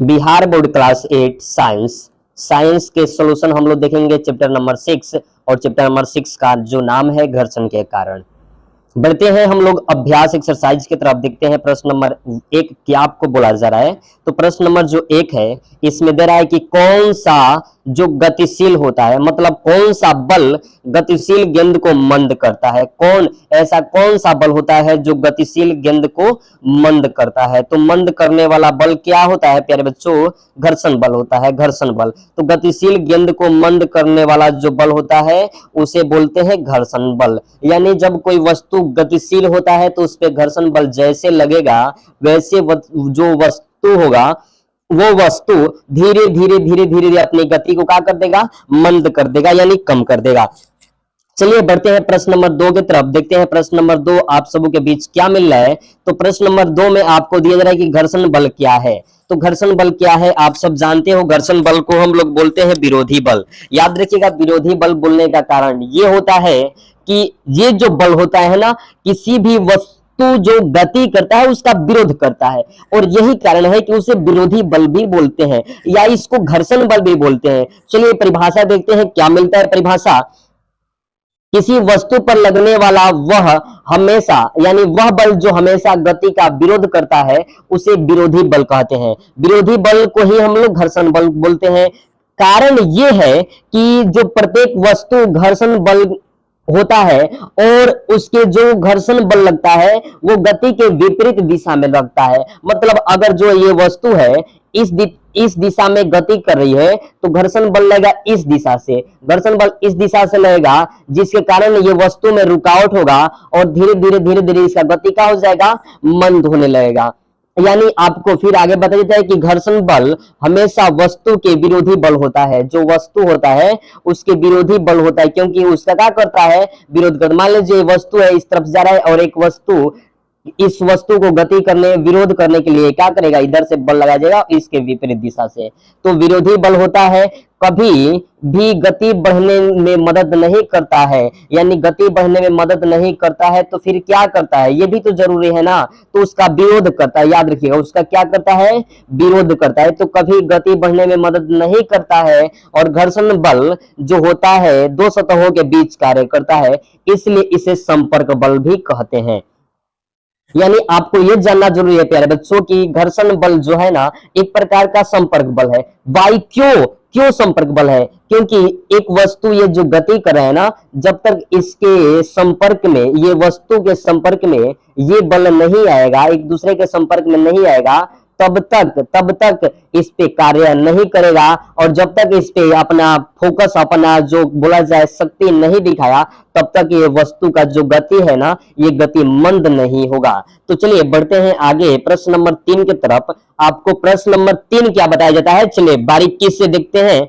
Bihar board class 8 science science के solution हम लोग देखेंगे चैप्टर नंबर 6 और चैप्टर नंबर 6 का जो नाम है घर्षण के कारण। बढ़ते हैं हम लोग अभ्यास एक्सरसाइज की तरफ। देखते हैं प्रश्न नंबर 1 क्या आपको बोला जा रहा है। तो प्रश्न नंबर जो 1 है इसमें दे रहा है कि कौन सा जो गतिशील होता है, मतलब कौन सा बल गतिशील गेंद को मंद करता है। ऐसा कौन सा बल होता है जो गतिशील गेंद को मंद करता है। तो मंद करने वाला बल क्या होता है प्यारे बच्चों? घर्षण बल होता है, घर्षण बल। तो गतिशील गेंद को मंद करने वाला जो बल होता है उसे बोलते हैं घर्षण बल। यानी जब कोई वस्तु गतिशील होता है तो उस पे घर्षण बल जैसे लगेगा वैसे जो वस्तु होगा वो वस्तु धीरे धीरे धीरे धीरे अपनी गति को क्या कर देगा? मंद कर देगा, यानी कम कर देगा। चलिए बढ़ते हैं प्रश्न नंबर 2 की तरफ। देखते हैं प्रश्न नंबर 2 आप सबों के बीच क्या मिल रहा है। तो प्रश्न नंबर 2 में आपको दिया जा रहा है कि घर्षण बल क्या है। तो घर्षण बल क्या है आप सब जानते हो। घर्षण बल को हम लोग बोलते हैं विरोधी बल। याद रखिएगा, विरोधी बल बोलने का कारण ये होता है कि ये जो बल होता है ना, किसी भी वस्तु जो गति करता है उसका विरोध करता है, और यही कारण है कि उसे विरोधी बल भी बोलते हैं या इसको घर्षण बल भी बोलते हैं। चलिए परिभाषा देखते हैं क्या मिलता है। परिभाषा, किसी वस्तु पर लगने वाला वह हमेशा, यानी वह बल जो हमेशा गति का विरोध करता है उसे विरोधी बल कहते हैं। विरोधी बल को ही हम लोग घर्षण बल बोलते हैं। कारण ये है कि जो प्रत्येक वस्तु घर्षण बल होता है और उसके जो घर्षण बल लगता है वो गति के विपरीत दिशा में लगता है। मतलब अगर जो ये वस्तु है इस दिशा में गति कर रही है तो घर्षण बल लगेगा इस दिशा से, घर्षण बल इस दिशा से लगेगा, जिसके कारण ये वस्तु में रुकावट होगा और धीरे धीरे इसका गति क्या हो जाएगा? मंद होने लगेगा। यानी आपको फिर आगे बता देता है कि घर्षण बल हमेशा वस्तु के विरोधी बल होता है। जो वस्तु होता है उसके विरोधी बल होता है, क्योंकि उसका क्या करता है? विरोध करता। मान लीजिए वस्तु है इस तरफ जा रहा है और एक वस्तु इस वस्तु को गति करने विरोध करने के लिए क्या करेगा? इधर से बल लगाया जाएगा इसके विपरीत दिशा से। तो विरोधी बल होता है, कभी भी गति बढ़ने में मदद नहीं करता है। यानी गति बढ़ने में मदद नहीं करता है तो फिर क्या करता है? ये भी तो जरूरी है ना। तो उसका विरोध करता है। याद रखिएगा, उसका क्या करता है? विरोध करता है। तो कभी गति बढ़ने में मदद नहीं करता है। और घर्षण बल जो होता है दो सतहों के बीच कार्य करता है, इसलिए इसे संपर्क बल भी कहते हैं। यानी आपको यह जानना जरूरी है प्यारे बच्चों कि घर्षण बल जो है ना एक प्रकार का संपर्क बल है। वाई क्यों संपर्क बल है? क्योंकि एक वस्तु ये जो गति कर रहा है ना, जब तक इसके संपर्क में, ये वस्तु के संपर्क में ये बल नहीं आएगा, एक दूसरे के संपर्क में नहीं आएगा, तब तक इस पे कार्य नहीं करेगा। और जब तक इस पे अपना फोकस, अपना जो बोला जाए शक्ति नहीं दिखाया, तब तक ये वस्तु का जो गति है ना ये गति मंद नहीं होगा। तो चलिए बढ़ते हैं आगे प्रश्न नंबर 3 की तरफ। आपको प्रश्न नंबर 3 क्या बताया जाता है, चलिए बारीकी से देखते हैं।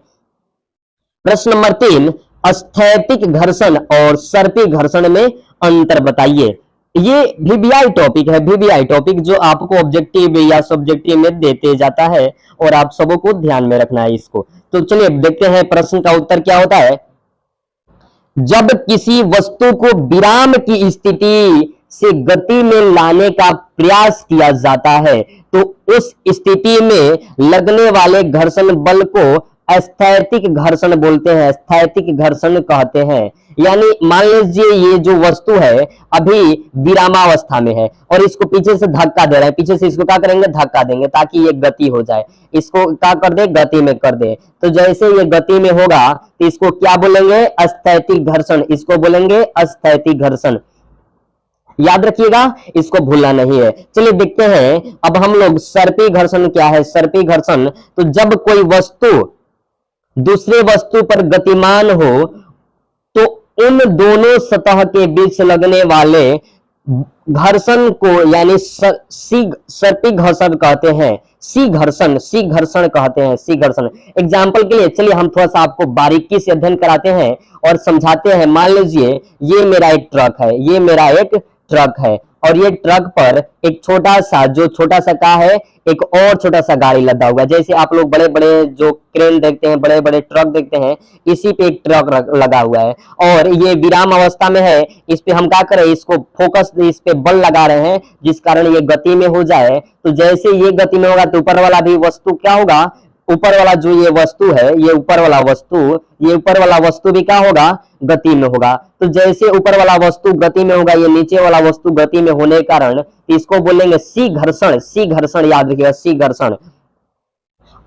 प्रश्न नंबर 3, स्थैतिक घर्षण और सर्पी घर्षण में अंतर बताइए। ये वीवीआई टॉपिक है, वीवीआई टॉपिक जो आपको ऑब्जेक्टिव या सब्जेक्टिव में देते जाता है और आप सबों को ध्यान में रखना है इसको। तो चलिए देखते हैं प्रश्न का उत्तर क्या होता है। जब किसी वस्तु को विराम की स्थिति से गति में लाने का प्रयास किया जाता है तो उस स्थिति में लगने वाले घर्षण बल को स्थैतिक घर्षण बोलते हैं, स्थैतिक घर्षण कहते हैं। यानी मान लीजिए ये जो वस्तु है अभी विरामावस्था में है और इसको पीछे से धक्का दे रहा है, पीछे से इसको क्या करेंगे? धक्का देंगे ताकि ये गति हो जाए। इसको क्या कर दे? गति में कर दे। तो जैसे ये गति में होगा तो इसको क्या बोलेंगे? स्थैतिक घर्षण। इसको बोलेंगे स्थैतिक घर्षण। याद रखिएगा, इसको भूलना नहीं है। चलिए देखते हैं अब हम लोग सर्पी घर्षण क्या है। सर्पी घर्षण, तो जब कोई वस्तु दूसरे वस्तु पर गतिमान हो तो उन दोनों सतह के बीच लगने वाले घर्षण को यानी सर्पी घर्षण कहते हैं। सी घर्षण कहते हैं, सी घर्षण। एग्जाम्पल के लिए चलिए हम थोड़ा सा आपको बारीकी से अध्ययन कराते हैं और समझाते हैं। मान लीजिए ये मेरा एक ट्रक है, ये मेरा एक ट्रक है और ये ट्रक पर एक छोटा सा का है एक और छोटा सा गाड़ी लदा हुआ है। जैसे आप लोग बड़े बड़े जो क्रेन देखते हैं, बड़े बड़े ट्रक देखते हैं, इसी पे एक ट्रक लगा हुआ है और ये विराम अवस्था में है। इस पे हम क्या करें, इसको फोकस, इस पे बल लगा रहे हैं जिस कारण ये गति में हो जाए। तो जैसे ये गति में होगा तो ऊपर वाला भी वस्तु क्या होगा, ऊपर वाला जो ये वस्तु है, ये ऊपर वाला वस्तु भी क्या होगा, गति में होगा। तो जैसे ऊपर वाला वस्तु गति में होगा, ये नीचे वाला वस्तु गति में होने के कारण इसको बोलेंगे सी घर्षण, याद रखिएगा सी घर्षण।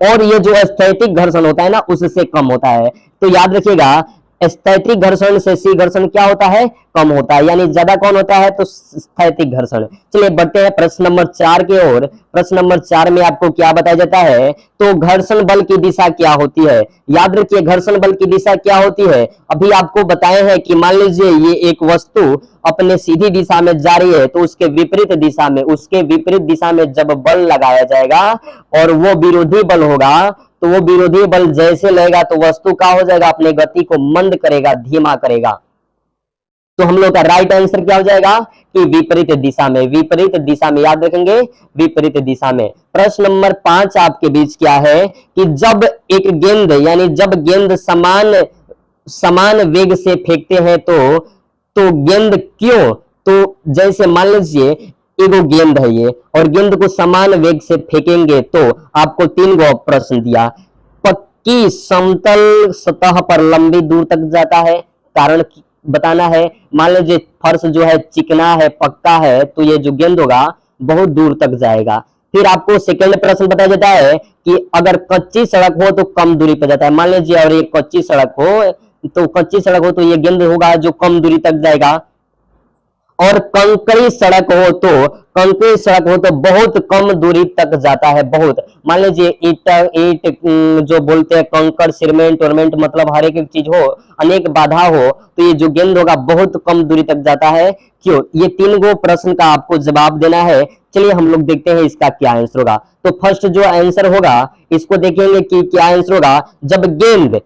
और ये जो स्थैतिक घर्षण होता है ना, उससे कम होता है। तो याद रखिएगा स्थैतिक घर्षण से सी घर्षण क्या होता है, कम होता है, यानी ज्यादा कौन होता है, तो स्थैतिक घर्षण। चलिए बढ़ते हैं प्रश्न नंबर 4 की ओर। प्रश्न नंबर 4 में आपको क्या बताया जाता है, तो घर्षण बल की दिशा क्या होती है। याद रखिए घर्षण बल की दिशा क्या होती है। अभी आपको बताए हैं कि मान लीजिए ये एक वस्तु अपने सीधी दिशा में जा रही है, तो उसके विपरीत दिशा में जब बल लगाया जाएगा और वो विरोधी बल होगा, तो वो विरोधी बल जैसे लगेगा तो वस्तु क्या हो जाएगा, अपने गति को मंद करेगा, धीमा करेगा। तो हम लोग का राइट आंसर क्या हो जाएगा कि विपरीत दिशा में, याद रखेंगे विपरीत दिशा में। प्रश्न नंबर 5 आपके बीच क्या है कि जब एक गेंद, यानी जब गेंद समान वेग से फेंकते हैं तो गेंद क्यों, तो जैसे मान लीजिए एगो गेंद है ये और गेंद को समान वेग से फेंकेंगे तो आपको 3 गो प्रश्न दिया। पक्की समतल सतह पर लंबी दूर तक जाता है, कारण बताना है। मान लीजिए फर्श जो है चिकना है, पक्का है, तो ये जो गेंद होगा बहुत दूर तक जाएगा। फिर आपको सेकंड प्रश्न बताया जाता है कि अगर कच्ची सड़क हो तो कम दूरी पर जाता है। मान लीजिए और ये कच्ची सड़क हो तो ये गेंद होगा जो कम दूरी तक जाएगा। और कंकरी सड़क हो तो बहुत कम दूरी तक जाता है, बहुत। मान लीजिए ईट जो बोलते हैं, कंकड़, सीमेंट मतलब हर एक चीज हो, अनेक बाधा हो, तो ये जो गेंद होगा बहुत कम दूरी तक जाता है। क्यों, ये 3 गो प्रश्न का आपको जवाब देना है। चलिए हम लोग देखते हैं इसका क्या आंसर होगा। तो फर्स्ट जो आंसर होगा इसको देखेंगे कि क्या आंसर होगा। जब गेंद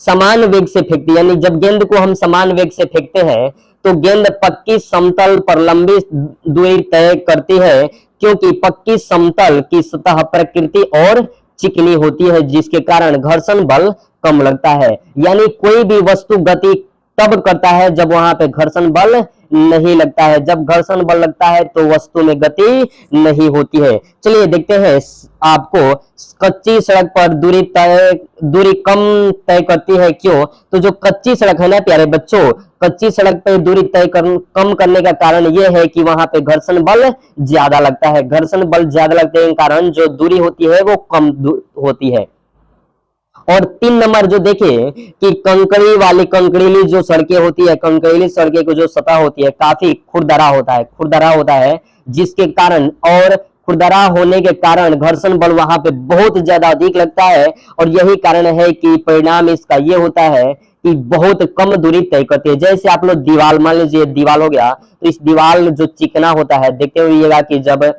समान वेग से फेंकती, यानी जब गेंद को हम समान वेग से फेंकते हैं तो गेंद पक्की समतल पर लंबी दूरी तय करती है, क्योंकि पक्की समतल की सतह प्रकृति और चिकनी होती है, जिसके कारण घर्षण बल कम लगता है। यानी कोई भी वस्तु गति तब करता है जब वहां पे घर्षण बल नहीं लगता है। जब घर्षण बल लगता है तो वस्तु में गति नहीं होती है। चलिए देखते हैं आपको कच्ची सड़क पर दूरी कम तय करती है, क्यों, तो जो कच्ची सड़क है ना प्यारे बच्चों, कच्ची सड़क पर दूरी कम करने का कारण यह है कि वहां पे घर्षण बल ज्यादा लगता है। घर्षण बल ज्यादा लगने के कारण जो दूरी होती है वो कम होती है। और 3 नंबर जो देखे कि कंकड़ीली जो सड़कें होती है, कंकड़ीली सड़कें की जो सतह होती है काफी खुरदरा होता है, जिसके कारण और खुरदरा होने के कारण घर्षण बल वहां पे बहुत ज्यादा अधिक लगता है। और यही कारण है कि परिणाम इसका ये होता है कि बहुत कम दूरी तय करती है। जैसे आप लोग दीवार, मान लीजिए दीवार हो गया, तो इस दीवार जो चिकना होता है, देखते हुए कि जब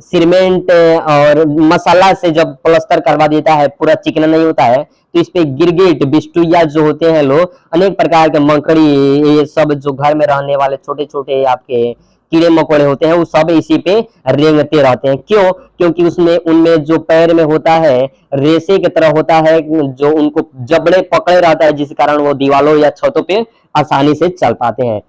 सीमेंट और मसाला से जब प्लास्टर करवा देता है, पूरा चिकना नहीं होता है, तो इस पे गिरगिट, बिस्टुइया जो होते हैं लोग, अनेक प्रकार के मकड़ी, ये सब जो घर में रहने वाले छोटे छोटे आपके कीड़े मकोड़े होते हैं, वो सब इसी पे रेंगते रहते हैं। क्यों, क्योंकि उनमें जो पैर में होता है रेशे की तरह होता है, जो उनको जबड़े पकड़े रहता है, जिस कारण वो दीवारों या छतों पे आसानी से चल पाते हैं।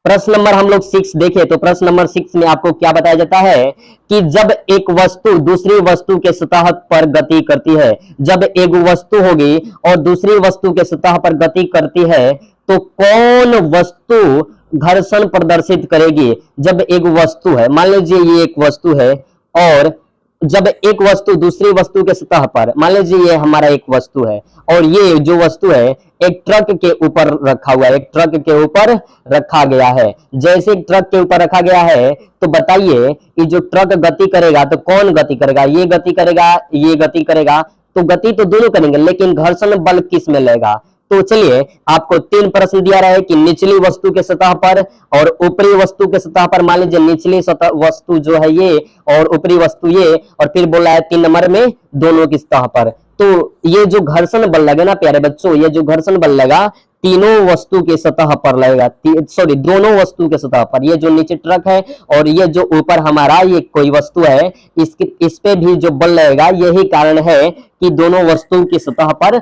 प्रश्न नंबर हम लोग 6 देखें तो प्रश्न नंबर 6 में आपको क्या बताया जाता है कि जब एक वस्तु दूसरी वस्तु के सतह पर गति करती है, जब एक वस्तु होगी और दूसरी वस्तु के सतह पर गति करती है तो कौन वस्तु घर्षण प्रदर्शित करेगी। जब एक वस्तु है, मान लीजिए ये एक वस्तु है, और जब एक वस्तु दूसरी वस्तु के सतह पर, मान लीजिए ये हमारा एक वस्तु है और ये जो वस्तु है एक ट्रक के ऊपर रखा हुआ है, एक ट्रक के ऊपर रखा गया है। जैसे ट्रक के ऊपर रखा गया है तो बताइए ये जो ट्रक गति करेगा तो कौन गति करेगा, ये गति करेगा, ये गति करेगा, तो गति तो दोनों करेंगे, लेकिन घर्षण बल किस में लगेगा। तो चलिए आपको 3 प्रश्न दिया रहा है कि निचली वस्तु के सतह पर और ऊपरी वस्तु के सतह पर। मान लीजिए निचली सतह वस्तु जो है ये और ऊपरी वस्तु ये, और फिर बोला है 3 नंबर में दोनों की सतह पर। तो ये जो घर्षण बल लगे ना प्यारे बच्चों, ये जो घर्षण बल लगा तीनों वस्तु के सतह पर लगेगा, सॉरी दोनों वस्तु के सतह पर। ये जो नीचे ट्रक है और ये जो ऊपर हमारा ये कोई वस्तु है, इस पे भी जो बल लगेगा, यही कारण है कि दोनों वस्तु की सतह पर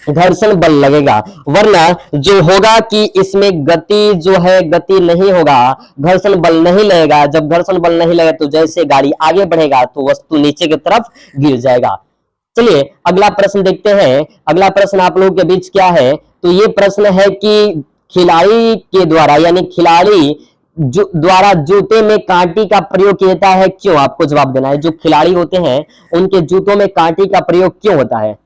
घर्षण बल लगेगा। वरना जो होगा कि इसमें गति जो है, गति नहीं होगा, घर्षण बल नहीं लगेगा। जब घर्षण बल नहीं लगेगा तो जैसे गाड़ी आगे बढ़ेगा तो वस्तु नीचे की तरफ गिर जाएगा। चलिए अगला प्रश्न देखते हैं। अगला प्रश्न आप लोगों के बीच क्या है, तो ये प्रश्न है कि खिलाड़ी के द्वारा, यानी खिलाड़ी द्वारा जूते में कांटी का प्रयोग किया जाता है, क्यों? आपको जवाब देना है। जो खिलाड़ी होते हैं उनके जूतों में कांटी का प्रयोग क्यों होता है?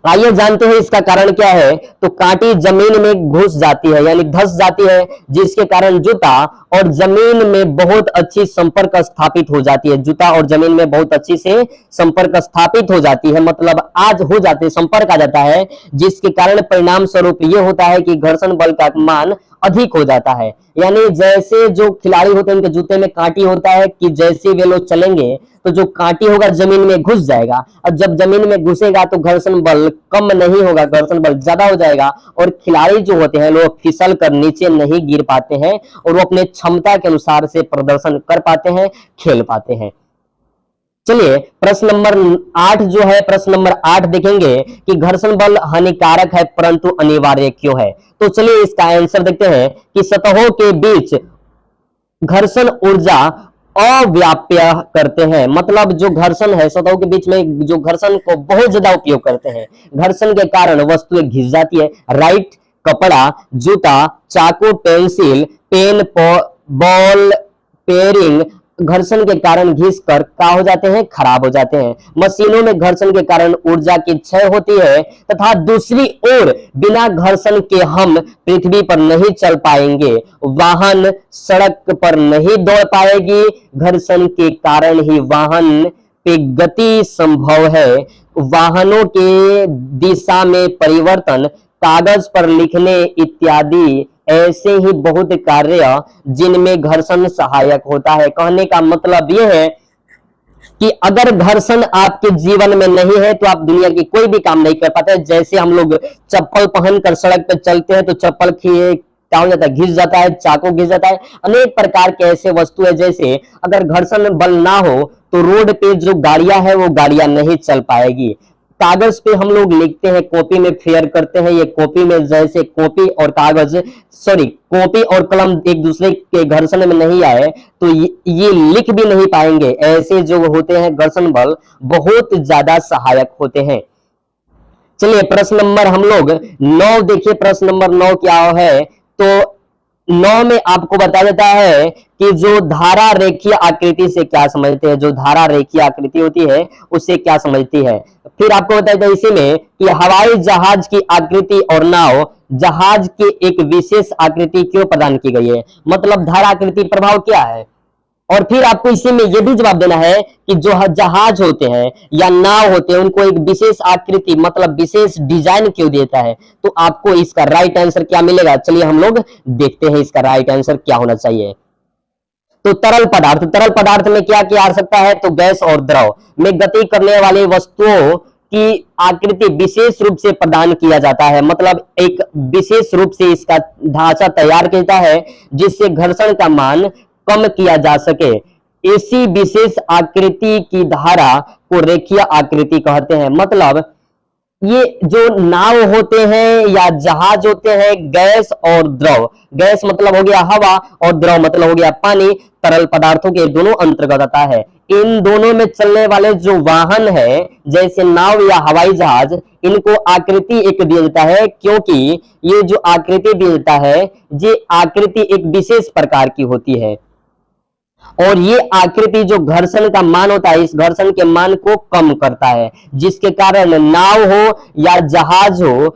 आइए जानते हैं इसका कारण क्या है। तो कांटी जमीन में घुस जाती है, यानी धंस जाती है, जिसके कारण जूता और जमीन में बहुत अच्छी संपर्क स्थापित हो जाती है। जूता और जमीन में बहुत अच्छी से संपर्क स्थापित हो जाती है, मतलब आज हो जाते हैं, संपर्क आ जाता है, जिसके कारण परिणाम स्वरूप ये होता है कि घर्षण बल का मान अधिक हो जाता है। यानी जैसे जो खिलाड़ी होते हैं उनके जूते में कांटी होता है कि जैसे वे लोग चलेंगे तो जो कांटी होगा जमीन में घुस जाएगा, और जब जमीन में घुसेगा तो घर्षण बल कम नहीं होगा, घर्षण बल ज्यादा हो जाएगा, और खिलाड़ी जो होते हैं लोग फिसल कर नीचे नहीं गिर पाते हैं और वो अपने क्षमता के अनुसार से प्रदर्शन कर पाते हैं, खेल पाते हैं। चलिए प्रश्न नंबर 8 जो है, प्रश्न नंबर 8 देखेंगे कि घर्षण बल हानिकारक है परंतु अनिवार्य क्यों है। तो चलिए इसका आंसर देखते हैं कि सतहों के बीच घर्षण ऊर्जा अव्याप्य करते हैं, मतलब जो घर्षण है सतहों के बीच में जो घर्षण को बहुत ज्यादा उपयोग करते हैं, घर्षण के कारण वस्तुएं घिस जाती है। राइट, कपड़ा, जूता, चाकू, पेंसिल, पेन, बॉल पेयरिंग घर्षण के कारण घिस कर क्या हो जाते हैं, खराब हो जाते हैं। मशीनों में घर्षण के कारण ऊर्जा की क्षय होती है, तथा दूसरी ओर बिना घर्षण के हम पृथ्वी पर नहीं चल पाएंगे, वाहन सड़क पर नहीं दौड़ पाएगी, घर्षण के कारण ही वाहन पे गति संभव है। वाहनों के दिशा में परिवर्तन, कागज पर लिखने इत्यादि ऐसे ही बहुत कार्य जिनमें घर्षण सहायक होता है। कहने का मतलब यह है कि अगर घर्षण आपके जीवन में नहीं है तो आप दुनिया की कोई भी काम नहीं कर पाते। जैसे हम लोग चप्पल पहनकर सड़क पर चलते हैं तो चप्पल क्या हो जाता है, घिस जाता है, चाकू घिस जाता है, अनेक प्रकार के ऐसे वस्तु है। जैसे अगर घर्षण बल ना हो तो रोड पे जो गाड़ियां है वो गाड़ियां नहीं चल पाएगी। कागज पे हम लोग लिखते हैं, कॉपी में फेयर करते हैं, ये कॉपी में जैसे कॉपी और कागज, सॉरी कॉपी और कलम एक दूसरे के घर्षण में नहीं आए तो ये लिख भी नहीं पाएंगे। ऐसे जो होते हैं घर्षण बल बहुत ज्यादा सहायक होते हैं। चलिए प्रश्न नंबर हम लोग 9 देखिए, प्रश्न नंबर 9 क्या है। तो 9 में आपको बता देता है कि जो धारा रेखीय आकृति से क्या समझते हैं, जो धारा रेखीय आकृति होती है उससे क्या समझती है। फिर आपको बता देता है इसी में कि हवाई जहाज की आकृति और नाव जहाज की एक विशेष आकृति क्यों प्रदान की गई है, मतलब धारा आकृति प्रभाव क्या है। और फिर आपको इसी में यह भी जवाब देना है कि जो जहाज होते हैं या नाव होते हैं उनको एक विशेष आकृति मतलब विशेष डिजाइन क्यों देता है। तो आपको इसका राइट आंसर क्या मिलेगा, चलिए हम लोग देखते हैं इसका राइट आंसर क्या होना चाहिए। तो तरल पदार्थ, तरल पदार्थ में क्या क्या आ सकता है, तो गैस और द्रव में गति करने वाली वस्तुओं की आकृति विशेष रूप से प्रदान किया जाता है, मतलब एक विशेष रूप से इसका ढांचा तैयार किया है जिससे घर्षण का मान कम किया जा सके। इसी विशेष आकृति की धारा को रेखीय आकृति कहते हैं। मतलब ये जो नाव होते हैं या जहाज होते हैं, गैस और द्रव, गैस मतलब हो गया हवा और द्रव मतलब हो गया पानी, तरल पदार्थों के दोनों अंतर्गत आता है। इन दोनों में चलने वाले जो वाहन है जैसे नाव या हवाई जहाज, इनको आकृति एक दिया जाता है, क्योंकि ये जो आकृति दिया जाता है ये आकृति एक विशेष प्रकार की होती है और ये आकृति जो घर्षण का मान होता है इस घर्षण के मान को कम करता है, जिसके कारण नाव हो या जहाज हो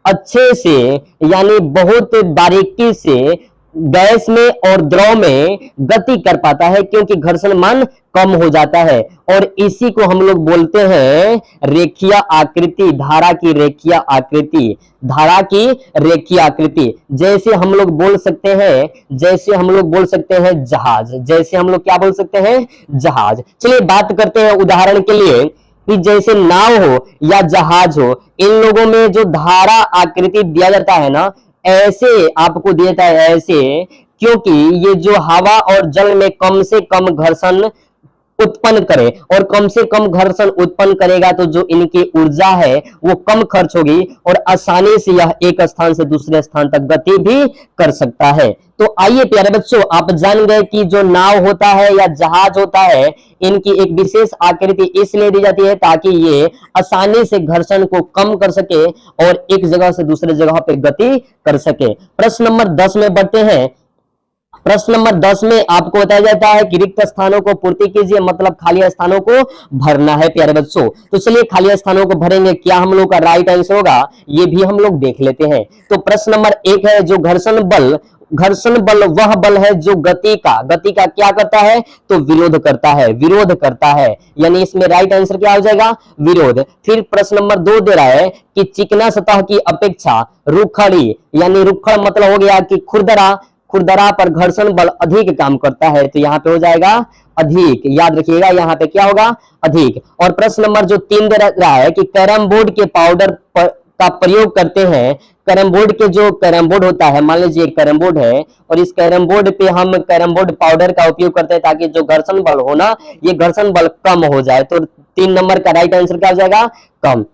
अच्छे से यानी बहुत बारीकी से गैस में और द्रव में गति कर पाता है, क्योंकि घर्षण मान कम हो जाता है। और इसी को हम लोग बोलते हैं रेखीय आकृति, धारा की रेखीय आकृति, धारा की रेखीय आकृति। जैसे हम लोग बोल सकते हैं, जैसे हम लोग बोल सकते हैं जहाज, जैसे हम लोग क्या बोल सकते हैं, जहाज। चलिए बात करते हैं उदाहरण के लिए कि जैसे नाव हो या जहाज हो, इन लोगों में जो धारा आकृति दिया जाता है ना, ऐसे आपको दिया जाता है ऐसे, क्योंकि ये जो हवा और जल में कम से कम घर्षण उत्पन्न करे, और कम से कम घर्षण उत्पन्न करेगा तो जो इनकी ऊर्जा है वो कम खर्च होगी और आसानी से यह एक स्थान से दूसरे स्थान तक गति भी कर सकता है। तो आइए प्यारे बच्चों, आप जान गए कि जो नाव होता है या जहाज होता है, इनकी एक विशेष आकृति इसलिए दी जाती है ताकि ये आसानी से घर्षण को कम कर सके और एक जगह से दूसरे जगह पे गति कर सके। प्रश्न नंबर 10 में बढ़ते हैं। प्रश्न नंबर 10 में आपको बताया जाता है कि रिक्त स्थानों को पूर्ति कीजिए, मतलब खाली स्थानों को भरना है प्यारे बच्चों। तो चलिए खाली स्थानों को भरेंगे, क्या हम लोग का राइट आंसर होगा ये भी हम लोग देख लेते हैं। तो प्रश्न नंबर 1 है जो घर्षण बल, घर्षण बल वह बल है जो गति का क्या करता है, तो विरोध करता है, विरोध करता है, यानी इसमें राइट आंसर क्या हो जाएगा, विरोध। फिर प्रश्न नंबर 2 दे रहा है कि चिकना सतह की अपेक्षा रुखड़ी, यानी रुखड़ मतलब हो गया कि खुरदरा पर घर्षण बल अधिक काम करता है, तो यहाँ पे हो जाएगा अधिक, याद रखिएगा यहाँ पे क्या होगा, अधिक। और प्रश्न नंबर जो 3 दे रहा है कि कैरम बोर्ड के पाउडर का प्रयोग करते हैं, कैरम बोर्ड के जो कैरम बोर्ड होता है, मान लीजिए एक कैरम बोर्ड है और इस कैरम बोर्ड पे हम कैरम बोर्ड पाउडर का उपयोग करते हैं ताकि जो घर्षण बल हो ना, ये घर्षण बल कम हो जाए, तो 3 नंबर का राइट आंसर क्या हो जाएगा, कम।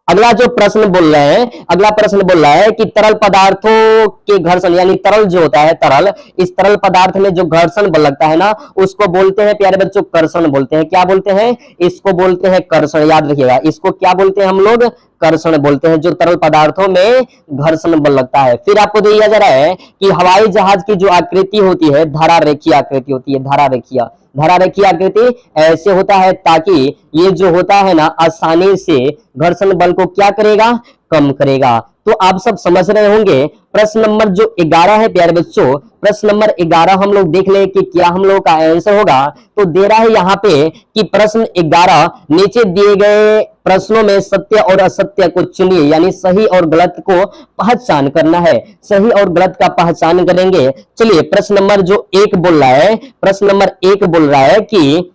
अगला जो प्रश्न बोल रहे हैं, अगला प्रश्न बोल रहा है कि तरल पदार्थों के घर्षण, यानी तरल जो होता है तरल, इस तरल पदार्थ में जो घर्षण बल लगता है ना, उसको बोलते हैं प्यारे बच्चों कर्षण बोलते हैं। क्या बोलते हैं, इसको बोलते हैं कर्षण, याद रखिएगा इसको क्या बोलते हैं हम लोग, कर्षण बोलते हैं, जो तरल पदार्थों में घर्षण बल लगता है। फिर आपको दिया जा रहा है कि हवाई जहाज की जो आकृति होती है धारा रेखीय आकृति होती है, धारा रेखीय आकृति ऐसे होता है ताकि ये जो होता है ना आसानी से घर्षण बल को क्या करेगा, कम करेगा। तो आप सब समझ रहे होंगे। प्रश्न नंबर जो 11 है प्यारे बच्चों, प्रश्न नंबर 11 हम लोग देख ले कि क्या हम लोग का आंसर होगा। तो दे रहा है यहाँ पे कि प्रश्न 11 नीचे दिए गए प्रश्नों में सत्य और असत्य को चुनिए, यानी सही और गलत को पहचान करना है, सही और गलत का पहचान करेंगे। चलिए प्रश्न नंबर जो 1 बोल रहा है, प्रश्न नंबर 1 बोल रहा है कि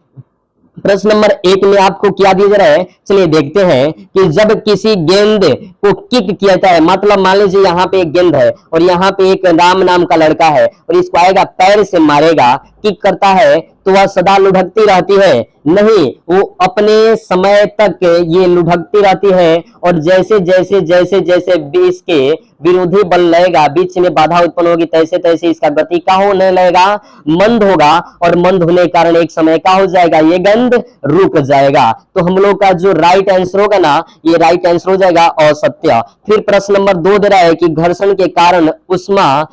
प्रश्न नंबर 1 में आपको क्या दिया जा रहा है, चलिए देखते हैं कि जब किसी गेंद को किक किया जाता है, मतलब मान लीजिए यहाँ पे एक गेंद है और यहाँ पे एक राम नाम का लड़का है और इसको आएगा पैर से मारेगा, किक करता है, तो वह सदा लुढ़कती रहती है, नहीं वो अपने समय तक ये लुढ़कती रहती है, और जैसे जैसे जैसे जैसे भी इसके विरोधी बल लगेगा, बीच में बाधा उत्पन्न होगी, तैसे तैसे इसका गति क्या होने लगेगा, मंद होगा, और मंद होने के कारण एक समय क्या हो जाएगा, ये गेंद रुक जाएगा। तो हम लोग का जो राइट आंसर होगा ना, ये राइट आंसर हो जाएगा असत्य। फिर प्रश्न नंबर 2 दे रहा है कि घर्षण के कारण उष्मा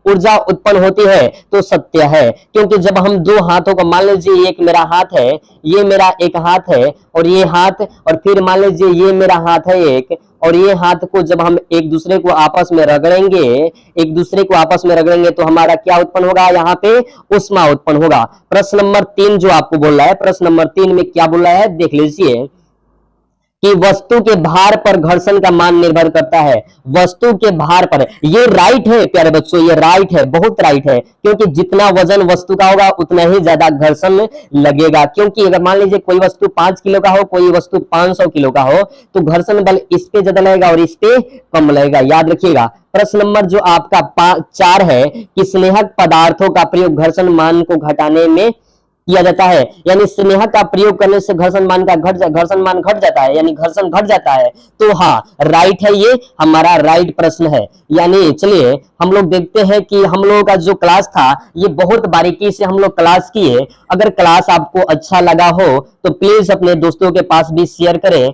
ऊर्जा उत्पन्न होती है, तो सत्य है, क्योंकि जब हम दो हाथों को, मान लीजिए एक मेरा हाथ है, ये मेरा एक हाथ है और ये हाथ, और फिर मान लीजिए ये मेरा हाथ है एक, और ये हाथ को जब हम एक दूसरे को आपस में रगड़ेंगे तो हमारा क्या उत्पन्न होगा, यहाँ पे उष्मा उत्पन्न होगा। प्रश्न नंबर 3 जो आपको बोल रहा है, प्रश्न नंबर 3 में क्या बोल रहा है देख लीजिए कि वस्तु के भार पर घर्षण का मान निर्भर करता है, वस्तु के भार पर। ये राइट है प्यारे बच्चों, ये राइट है, बहुत राइट है, क्योंकि जितना वजन वस्तु का होगा उतना ही ज्यादा घर्षण लगेगा। क्योंकि अगर मान लीजिए कोई वस्तु 5 किलो का हो, कोई वस्तु 500 किलो का हो, तो घर्षण बल इस पे ज्यादा लगेगा और इस पे कम लगेगा, याद रखिएगा। प्रश्न नंबर जो आपका 4 है कि स्नेहक पदार्थों का प्रयोग घर्षण मान को घटाने में किया जाता है, यानी स्नेहक का प्रयोग करने से घर्षण मान घट जाता है, यानी घर्षण घट जाता है। तो हाँ राइट है, ये हमारा राइट प्रश्न है। यानी चलिए हम लोग देखते हैं कि हम लोगों का जो क्लास था ये बहुत बारीकी से हम लोग क्लास किए। अगर क्लास आपको अच्छा लगा हो तो प्लीज अपने दोस्तों के पास भी शेयर करें।